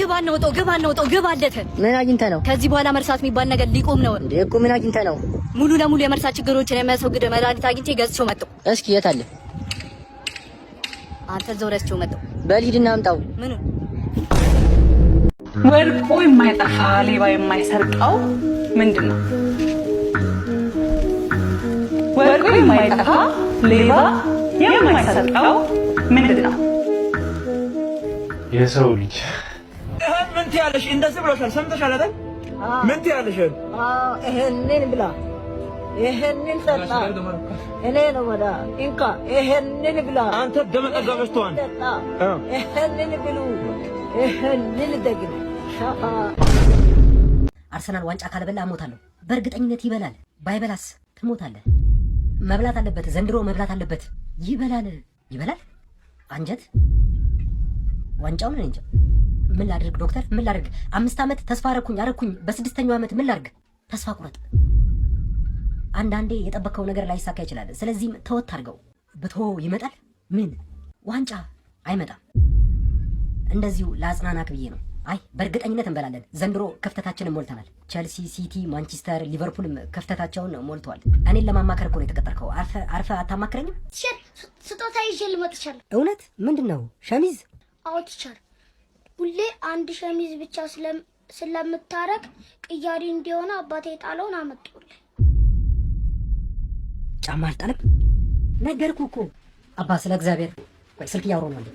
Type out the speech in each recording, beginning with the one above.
ግባ አለተ ምን አግኝተህ ነው? ከዚህ በኋላ መርሳት የሚባል ነገር ሊቆም ነው እንዴ? እኮ ምን አግኝተህ ነው? ሙሉ ለሙሉ የመርሳት ችግሮችን የሚያስወግድ መድኃኒት አግኝቼ ገዝቼው መጣሁ። እስኪ የት አለ? አንተ ዘው ረስቼው መጣሁ። በል ሂድና አምጣው። ምኑ? ወርቁ የማይጠፋ ሌባ የማይሰርቀው ምንድነው? ወርቁ የማይጠፋ ሌባ የማይሰርቀው ምንድነው? የሰው ልጅ ምን ትያለሽ? እንደዚህ ብሎሻል፣ ሰምተሻል አይደል? ምን ትያለሽ? ይሄንን ብላ፣ ይሄንን ጠጣ። እኔ ነው ወዳ እንካ፣ ይሄንን ብላ። አንተ ደመጠጋ በስተዋል። ይሄንን ብሉ፣ ይሄንን ደግም። አርሰናል ዋንጫ ካልበላ እሞታለሁ። በእርግጠኝነት ይበላል። ባይበላስ ትሞታለህ። መብላት አለበት፣ ዘንድሮ መብላት አለበት። ይበላል። አንጀት ዋንጫውን እንጂ ምን ላድርግ ዶክተር? ምን ላድርግ? 5 ዓመት ተስፋ አረኩኝ። በ6ኛው ዓመት ምን ላድርግ? ተስፋ ቁረጥ። አንዳንዴ የጠበቀው ነገር ላይ ይሳካ ይችላል። ስለዚህም ተወት አድርገው። ብትሆ ይመጣል። ምን ዋንጫ አይመጣም። እንደዚሁ ለአጽናናክ ብዬ ነው። አይ በእርግጠኝነት እንበላለን። ዘንድሮ ክፍተታችንን ሞልተናል። ቸልሲ፣ ሲቲ፣ ማንቸስተር፣ ሊቨርፑልም ክፍተታቸውን ሞልተዋል። እኔን ለማማከር እኮ ነው የተቀጠርከው። አርፈ አታማክረኝም? ስጦታ ይዤ ልመጥቻለሁ። እውነት? ምንድን ነው? ሸሚዝ? አዎ ቲቸር፣ ሁሌ አንድ ሸሚዝ ብቻ ስለምታረግ ቅያሪ እንዲሆነ አባቴ ጣለውን አመጡልኝ። ጫማ አልጣለም? ነገርኩ እኮ አባ። ስለ እግዚአብሔር ወይ ስልክ እያወራሁ ነው።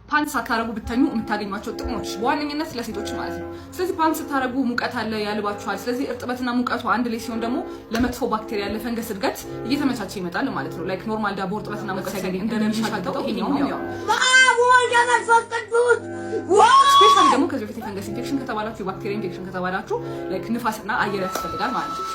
ፓንት ሳታረጉ ብተኙ የምታገኟቸው ጥቅሞች በዋነኝነት ለሴቶች ማለት ነው። ስለዚህ ፓንት ስታረጉ ሙቀት አለ፣ ያልባችኋል። ስለዚህ እርጥበትና ሙቀቱ አንድ ላይ ሲሆን ደግሞ ለመጥፎ ባክቴሪያ ለፈንገስ እድገት እየተመቻቸ ይመጣል ማለት ነው። ላይክ ኖርማል ዳቦ እርጥበትና ሙቀት ሲያገኝ እንደሚሻገተው ይሄኛው ነው። ያው ስፔሻሊ ደግሞ ከዚህ በፊት የፈንገስ ኢንፌክሽን ከተባላችሁ፣ የባክቴሪያ ኢንፌክሽን ከተባላችሁ ላይክ ንፋስና አየር ያስፈልጋል ማለት ነው።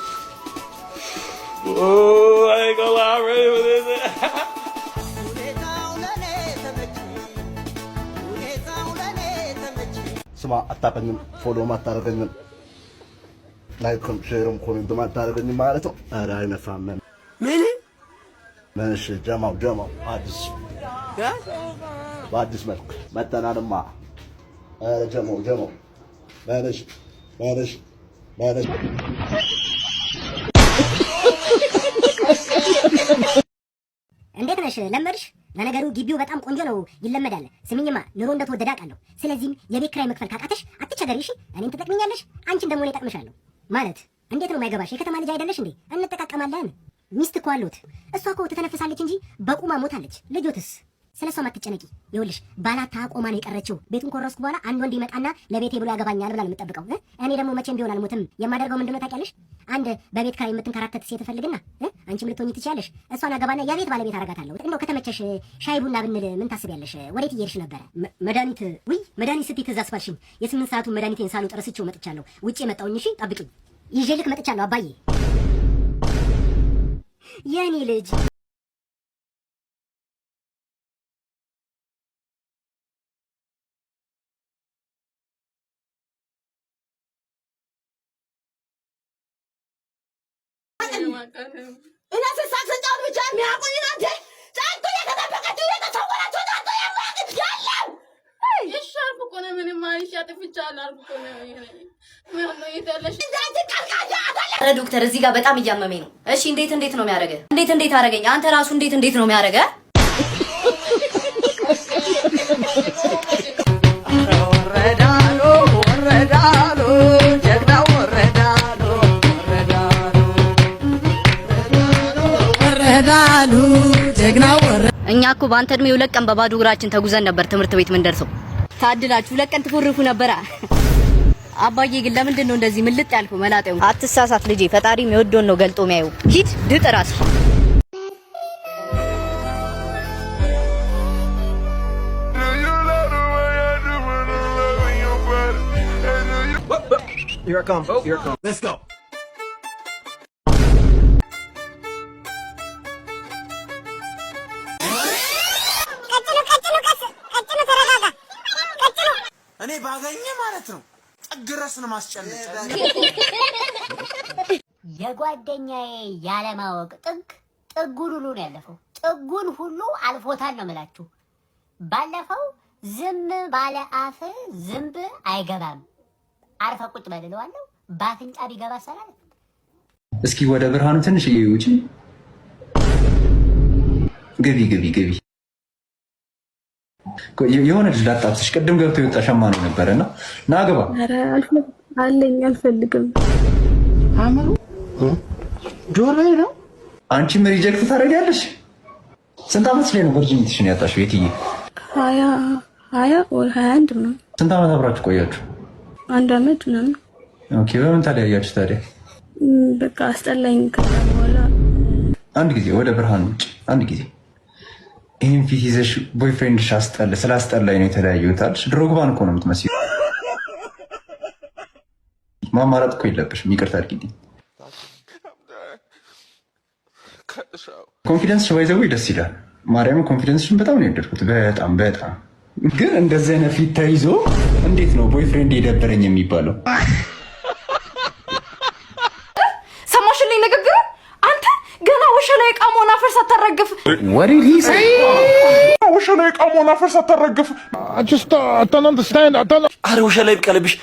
ስማ፣ አታቀኝም፣ ፎሎም አታረገኝም፣ ላይክም ሼርም ኮሜንትም አታረገኝም ማለት ነው። ኧረ አይነፋም። ምን? እሺ ጀማው በአዲስ መልክ መተናንማ። ኧረ ጀማው ማነሽ እንዴት ነሽ? ለመድሽ? ለነገሩ ግቢው በጣም ቆንጆ ነው፣ ይለመዳል። ስሚኝማ፣ ኑሮ እንደተወደደ አውቃለሁ። ስለዚህም የቤት ኪራይ መክፈል ካቃተሽ አትቸገሪ። እሺ፣ እኔን ትጠቅሚኛለሽ፣ አንቺን ደግሞ እኔ እጠቅምሻለሁ። ማለት እንዴት ነው የማይገባሽ? የከተማ ልጅ አይደለሽ እንዴ? እንጠቃቀማለን። ሚስት እኮ አለሁት። እሷ እኮ ትተነፍሳለች እንጂ በቁማ ሞታለች። ልጆትስ? ስለሷ አትጨነቂ። ይኸውልሽ ባላታ ቆማ ነው የቀረችው። ቤቱን ኮረስኩ በኋላ አንድ ወንድ ይመጣና ለቤቴ ብሎ ያገባኛል ብላ ነው የምጠብቀው። እኔ ደግሞ መቼም ቢሆን አልሞትም። የማደርገው ምንድነው ታውቂያለሽ? አንድ በቤት ኪራይ የምትንከራተት ሴት ፈልግና አንቺም ልትሆኚ ትችያለሽ። እሷን አገባና የቤት ባለቤት አደርጋታለሁ። እንደው ከተመቸሽ ሻይ ቡና ብንል ምን ታስቢያለሽ? ወዴት እየሄድሽ ነበረ? መድኃኒት ስትይ ትዝ አስባልሽኝ። የ8 ሰዓቱን መድኃኒቴን ሳሉ ጥረስቼው መጥቻለሁ። ውጪ የመጣሁኝ። እሺ ጠብቂኝ፣ ይዤልክ መጥቻለሁ። አባዬ የኔ ልጅ እና ስሳት ስንጫወት ብቻ የሚያውቁኝ ናንተ ጫንቶ የተጠበቀችው የተሰወራችሁ ጫንቶ የማያውቅ ያለው ይሻልኩ እኮ ነው። ምንም አይሻጥፍቻለሁ አልኩ እኮ ነው። ምን ነው ይተለሽ እንዳንተ ቀልቃጃ አታለ። ኧረ ዶክተር እዚህ ጋር በጣም እያመመኝ ነው። እሺ እንዴት ነው የሚያደርገው? እንዴት አደረገኝ? አንተ ራሱ እንዴት ነው የሚያደርገው? እኛ እኮ በአንተ እድሜ 2 ቀን በባዶ እግራችን ተጉዘን ነበር ትምህርት ቤት ምን ደርሰው። ታድላችሁ 2 ቀን ትፎርፉ ነበር። አባዬ ግን ለምንድን ነው እንደዚህ ምልጥ ያልከው? መላጤው አትሳሳት ልጄ፣ ፈጣሪ የሚወደውን ነው ገልጦ የሚያየው። ሂድ ድጥ ራስ። Here it comes. Let's go. እኔ ባገኘ ማለት ነው ጥግረስን ማስጨነቅ። የጓደኛዬ ያለማወቅ ጥጉን ሁሉ ነው ያለፈው። ጥጉን ሁሉ አልፎታል ነው የምላችሁ። ባለፈው ዝም ባለ አፍ ዝንብ አይገባም። አርፈ ቁጭ በል እለዋለሁ። በአፍንጫ ቢገባ ሰላም። እስኪ ወደ ብርሃኑ ትንሽ እየውጪ ግቢ የሆነ ልጅ ላጣብስሽ ቅድም ገብቶ የወጣ ሸማኔ ነበረና ና ግባ። ኧረ አልፈልግም። አምሩ ጆሮዬ ነው። አንቺም ሪጀክት ታደርጊያለሽ። ስንት ዓመት ላይ ነው ቨርጂኒቲሽን ያጣሽው? የትዬ 20 ወይ 21 ነው። ስንት ዓመት አብራችሁ ቆያችሁ? 1 ዓመት ምናምን። ኦኬ። በምን ተለያያችሁ ታዲያ? በቃ አስጠላኝ። ከዛ በኋላ አንድ ጊዜ ወደ ብርሃኑ ውጭ አንድ ጊዜ ይህን ፊት ይዘሽ ቦይፍሬንድሽ ስላስጠላኝ ነው የተለያየሁት አልሽ። ድሮግባን እኮ ነው የምትመስለው። ማማረጥ እኮ የለብሽም። ይቅርታ አድርጊልኝ። ኮንፊደንስሽ ባይዘው ደስ ይላል። ማርያም ኮንፊደንስሽን በጣም ነው የወደድኩት። በጣም ግን እንደዚህ አይነት ፊት ተይዞ እንዴት ነው ቦይፍሬንድ የደበረኝ የሚባለው? ሰማሽልኝ ንግግሩ? አንተ ገና ውሻ ላይ ዕቃ መሆን አፈር ሳታረግፍ What did he say? ውሻ ላይ ዕቃ መሆን አፈር ሳታረግፍ I don't understand. አረ ውሻ ላይ ብቀልብሽ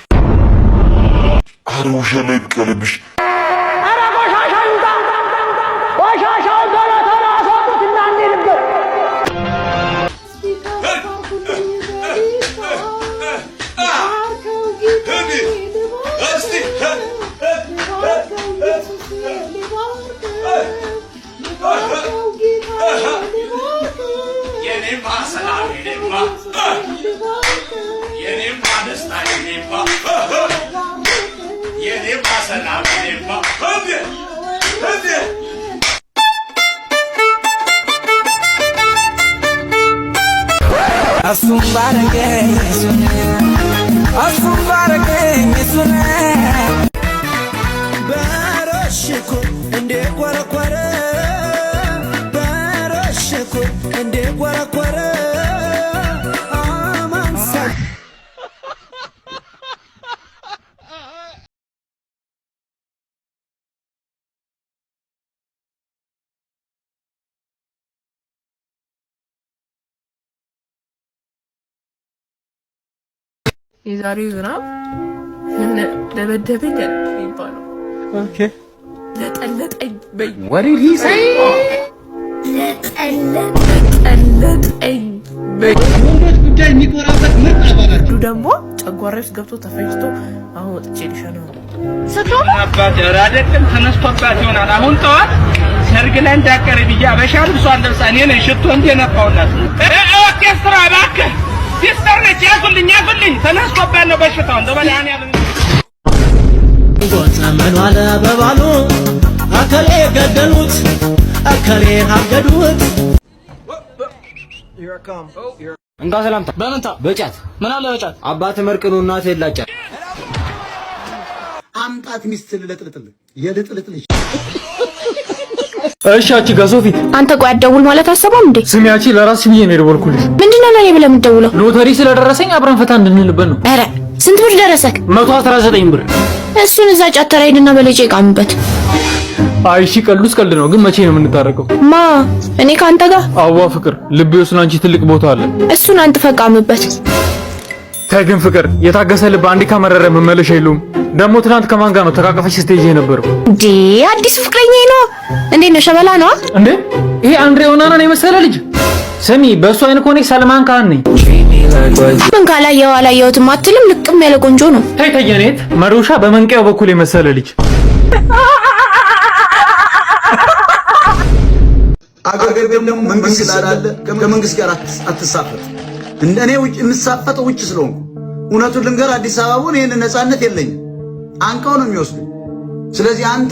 የዛሬው ዝናብ ደበደበኝ የሚባለው ኦኬ ለጠለጠኝ በይ What did he say? ለጠለጠኝ በይ ወንዶች ጉዳይ የሚቆራበት ምርጥ አባላችሁ ደግሞ ጨጓራዬ ውስጥ ገብቶ ተፈጭቶ አሁን ወጥቼ ልሸና ነው። አባት አይደለም ተነስቶባት ይሆናል። አሁን ጠዋት ሰርግ ላይ እንዳቀርብ አበሻ ልብሷን ለብሳ እኔ ነኝ ሽቶ እንደነፋውላት ኦርኬስትራ እባክህ ሲስተር ነች ያዙልኝ ተነስቶባት ነው በሽታው እንደበላን ያለ ጎተመን ዋለ በባሉ አከሌ ገደሉት አከሌ አገዱት እንጋ ሰላምታ በመንታ በጫት ምን አለ በጫት አባት መርቅኑ እናት የላጫት አምጣት ሚስት ልጥልጥል የልጥልጥልሽ እሺ አቺ ጋሶፊ አንተ ቆይ አትደውል ማለት አሰባም እንዴ? ስሚያቺ ለራስ ብዬ ነው የደወልኩልሽ። ምንድነው ለኔ ብለህ የምትደውለው? ሎተሪ ስለደረሰኝ አብረን ፈታ እንድንልበት ነው። ኧረ ስንት ብር ደረሰክ? 119 ብር። እሱን እዛ ጫተራ ሄድና በለጨ ቃምበት። አይ እሺ ቀልዱስ ቀልድ ነው፣ ግን መቼ ነው የምንታረቀው? ማ እኔ ካንተ ጋር? አዋ ፍቅር ልቤ ውስጥ አንቺ ትልቅ ቦታ አለ። እሱን አንተ ፈቃምበት። ተይ ግን ፍቅር የታገሰ ልብ አንዴ ከመረረ መመለሻ የለውም። ደግሞ ትናንት ከማን ጋር ነው ተቃቀፈሽ ስቴጅ የነበረው? እንዴ አዲስ ፍቅረኛዬ ነው። እንዴት ነው ሸበላ ነው እንዴ? ይሄ አንድሬ ኦናናን የመሰለ ልጅ። ስሚ በእሱ አይነት ኮኔ ሰልማን ካህን ነኝ። ምን ካላየው አላየሁትም አትልም። ልቅም ያለ ቆንጆ ነው። ተይ ተየኔት መዶሻ በመንቀያው በኩል የመሰለ ልጅ። አገር ደግሞ መንግስት ስላለ ከመንግስት ጋር አትሳፈጥ። እንደኔ ውጭ የምሳፈጠው ውጭ ስለሆንኩ እውነቱን ልንገር፣ አዲስ አበባውን ይሄን ነፃነት የለኝም። አንቀው ነው የሚወስዱ። ስለዚህ አንተ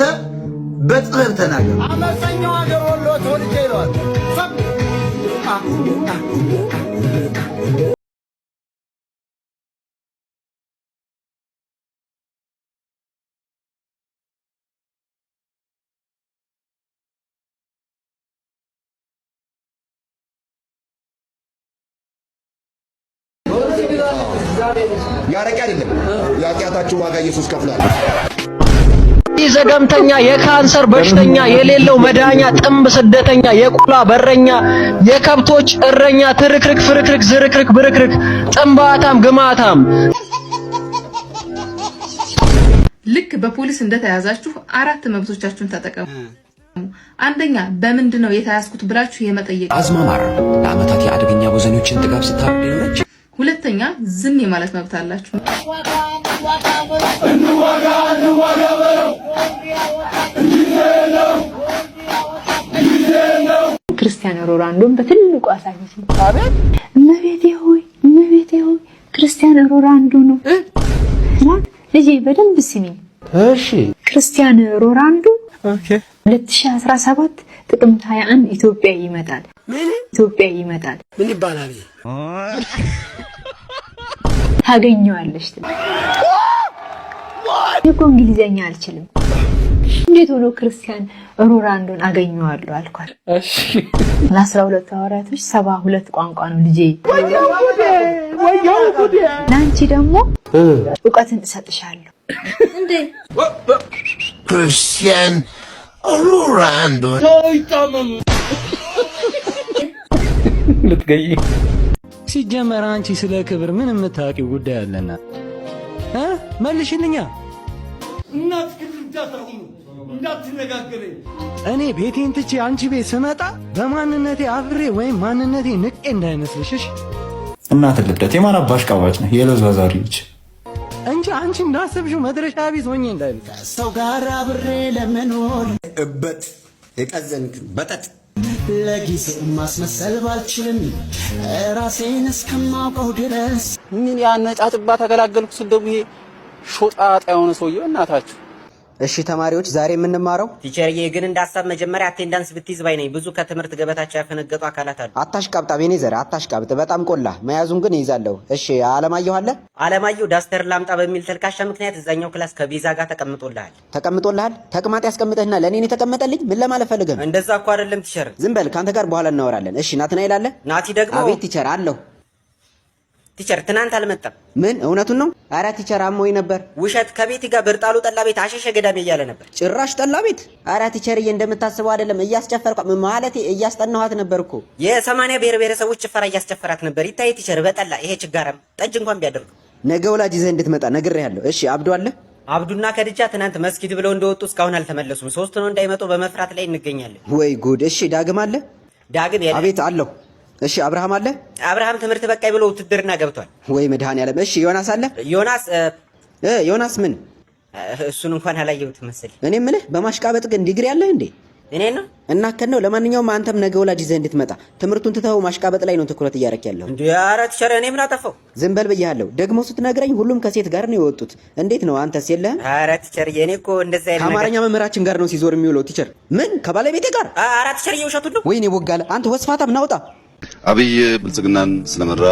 በጥበብ ተናገር። አመፀኛው ሀገር ወሎ ተወልጄ ይለዋል። ያረቂ አይደለም የኃጢአታችሁ ዋጋ ኢየሱስ ከፍሏል። ዘገምተኛ የካንሰር በሽተኛ የሌለው መዳኛ ጥምብ ስደተኛ የቁላ በረኛ የከብቶች እረኛ ትርክርክ ፍርክርክ ዝርክርክ ብርክርክ ጥምባታም ግማታም ልክ በፖሊስ እንደተያዛችሁ 4 መብቶቻችሁን ተጠቀሙ። አንደኛ በምንድነው የተያዝኩት ብላችሁ የመጠየቅ አዝማማር ለአመታት የአደገኛ ወዘኖችን ጥጋብ ስታብድ ይኖረች። ሁለተኛ ዝም የማለት መብት አላችሁ። ክርስቲያኖ ሮናልዶን በትልቁ አሳየች። እመቤቴ ሆይ ክርስቲያኖ ሮናልዶ ነው ልጄ በደንብ ስሚ። እሺ ክርስቲያኖ ሮናልዶ 2017 ጥቅምት 21 ኢትዮጵያ ይመጣል። ምን ይባላል? ታገኘዋለሽ። እኮ እንግሊዘኛ አልችልም። እንዴት ሆኖ ክርስቲያን ሮናልዶን አገኘዋለሁ አልኳት። እሺ ለ12 ሐዋርያቶች 72 ቋንቋ ነው ልጄ። ለአንቺ ደግሞ እውቀትን እሰጥሻለሁ። እንዴ ክርስቲያን ሮናልዶ ልትገይ ሲጀመር አንቺ ስለ ክብር ምን የምታውቂው ጉዳይ አለና መልሽልኛ። እናት ግድዳታው እንዳትነጋገረኝ። እኔ ቤቴን ትቼ አንቺ ቤት ስመጣ በማንነቴ አፍሬ ወይም ማንነቴ ንቄ እንዳይመስልሽ። እናት ልደት የማን አባሽ ቃባጭ ነው የለዛዛሪ ልጅ እንጂ አንቺ እንዳሰብሽው መድረሻ ቢስ ሆኜ እንዳይልሽ። ሰው ጋር አብሬ ለመኖር እበት የቀዘንክ በጠጥ ለጊዜው ማስመሰል ባልችልም ራሴን እስከማውቀው ድረስ ምን ያነጫጭባ ተገላገልኩ ስል ደግሞ ይሄ ሾጣጣ የሆነ ሰውዬው እናታችሁ። እሺ ተማሪዎች ዛሬ የምንማረው ቲቸርዬ ግን እንዳሳብ መጀመሪያ አቴንዳንስ ብትይዝ ባይ ነኝ። ብዙ ከትምህርት ገበታቸው ያፈነገጡ አካላት አሉ። አታሽቃብጣ ቤኔዘር አታሽቃብጥ። በጣም ቆላ መያዙን ግን ይይዛለሁ። እሺ አለማየሁ አለ። አለማየሁ ዳስተር ላምጣ በሚል ተልካሻ ምክንያት እዛኛው ክላስ ከቤዛ ጋር ተቀምጦልሃል። ተቅማጥ ያስቀምጥህና ለኔ ነው የተቀመጠልኝ። ምን ለማለት ፈልገህ? እንደዛ እኮ አይደለም ቲቸር። ዝም በል ካንተ ጋር በኋላ እናወራለን። እሺ ናትናኤል አለ። ናቲ ደግሞ አቤት ቲቸር አለሁ። ቲቸር ትናንት አልመጣም። ምን እውነቱን ነው? ኧረ ቲቸር አሞኝ ነበር። ውሸት። ከቤት ጋር ብርጣሉ ጠላ ቤት አሸሸ ገዳሜ እያለ ነበር። ጭራሽ ጠላ ቤት? ኧረ ቲቸርዬ እንደምታስበው አይደለም። እያስጨፈርኩ ማለቴ እያስጠናኋት ነበር እኮ። የ80 ብሔር ብሔረሰቦች ጭፈራ እያስጨፈራት ነበር። ይታይ ቲቸር በጠላ ይሄ ችጋራም ጠጅ እንኳን ቢያደርጉ ነገ ወላጅ ይዘህ እንድትመጣ ነግሬሃለሁ። እሺ አብዱ አለ። አብዱና ከድጃ ትናንት መስጊድ ብለው እንደወጡ እስካሁን አልተመለሱም። ሶስት ነው እንዳይመጡ በመፍራት ላይ እንገኛለን። ወይ ጉድ። እሺ ዳግም አለ። ዳግም ያለ። አቤት አለሁ። እሺ አብርሃም አለ። አብርሃም ትምህርት በቃይ ብሎ ውትድርና ገብቷል። ወይ መድኃኒዓለም። እሺ ዮናስ አለ። ዮናስ ምን? እሱን እንኳን አላየሁትም መሰለኝ። እኔ የምልህ በማሽቃበጥ ግን ዲግሪ አለህ እንዴ? እኔ ነው እና ከነው። ለማንኛውም አንተም ነገ ወላጅ ይዘህ እንድትመጣ ትምህርቱን ትተኸው ማሽቃበጥ ላይ ነው ትኩረት እያደረክ ያለው። እንዴ ኧረ ቲቸር እኔ ምን አጠፋው? ዝም በል ብያለሁ። ደግሞ ስትነግረኝ ሁሉም ከሴት ጋር ነው የወጡት። እንዴት ነው አንተስ የለህም? ኧረ ቲቸር የኔ እኮ እንደዛ አይደለም። ከአማርኛ መምህራችን ጋር ነው ሲዞር የሚውለው ቲቸር። ምን ከባለቤቴ ጋር? ኧረ ቲቸር የውሸቱን ነው። ወይኔ ወጋለ አንተ ወስፋታም ናውጣ። አብይ ብልጽግናን ስለመራ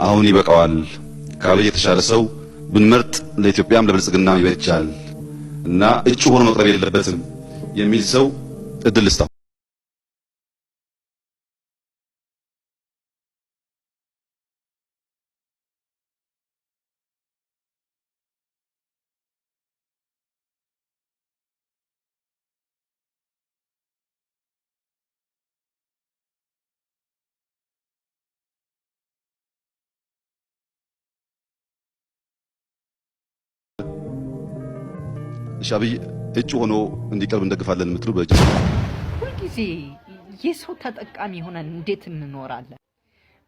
አሁን ይበቃዋል። ከአብይ የተሻለ ሰው ብንመርጥ ለኢትዮጵያም ለብልጽግናም ይበጃል እና እጩ ሆኖ መቅረብ የለበትም የሚል ሰው እድል ልስጣው። ሻብይ እጩ ሆኖ እንዲቀርብ እንደግፋለን የምትሉ በእጅ ሁልጊዜ የሰው ተጠቃሚ ሆነን እንዴት እንኖራለን?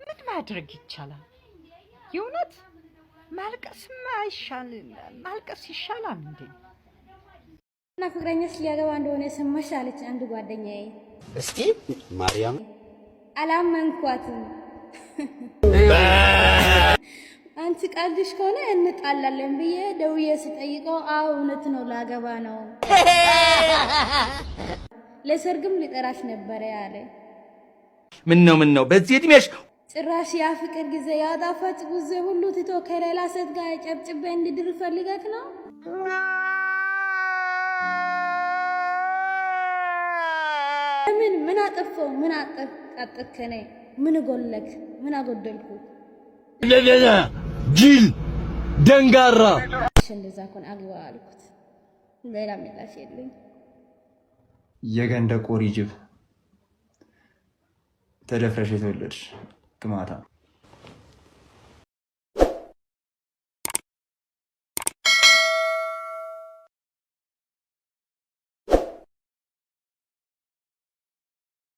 ምን ማድረግ ይቻላል? የእውነት ማልቀስ ይሻላል እንዴ? እና ፍቅረኛሽ ሊያገባ እንደሆነ ሰማሽ አለች አንድ ጓደኛዬ። እስቲ ማርያም አላመንኳትም። አንቺ ቀልድሽ ከሆነ እንጣላለን ብዬ ደውዬ ስጠይቀው አዎ እውነት ነው ላገባ ነው፣ ለሰርግም ሊጠራሽ ነበረ ያለ። ምን ነው በዚህ እድሜሽ ጭራሽ ያ ፍቅር ጊዜ ያጣፋጭ ጊዜ ሁሉ ትቶ ከሌላ ሴት ጋር ጨብጭቤ እንድድር ፈልገክ ነው? ምን አጠፋው? ምን አጠቀከኔ? ምን ጎለክ? ምን አጎደልኩ? ጅል ደንጋራ። እንደዛ ኮን አግባ አልኩት። ሌላ ምላሽ የለኝ። የገንደ ቆሪ ጅብ ተደፍረሽ የተወለድሽ ግማታ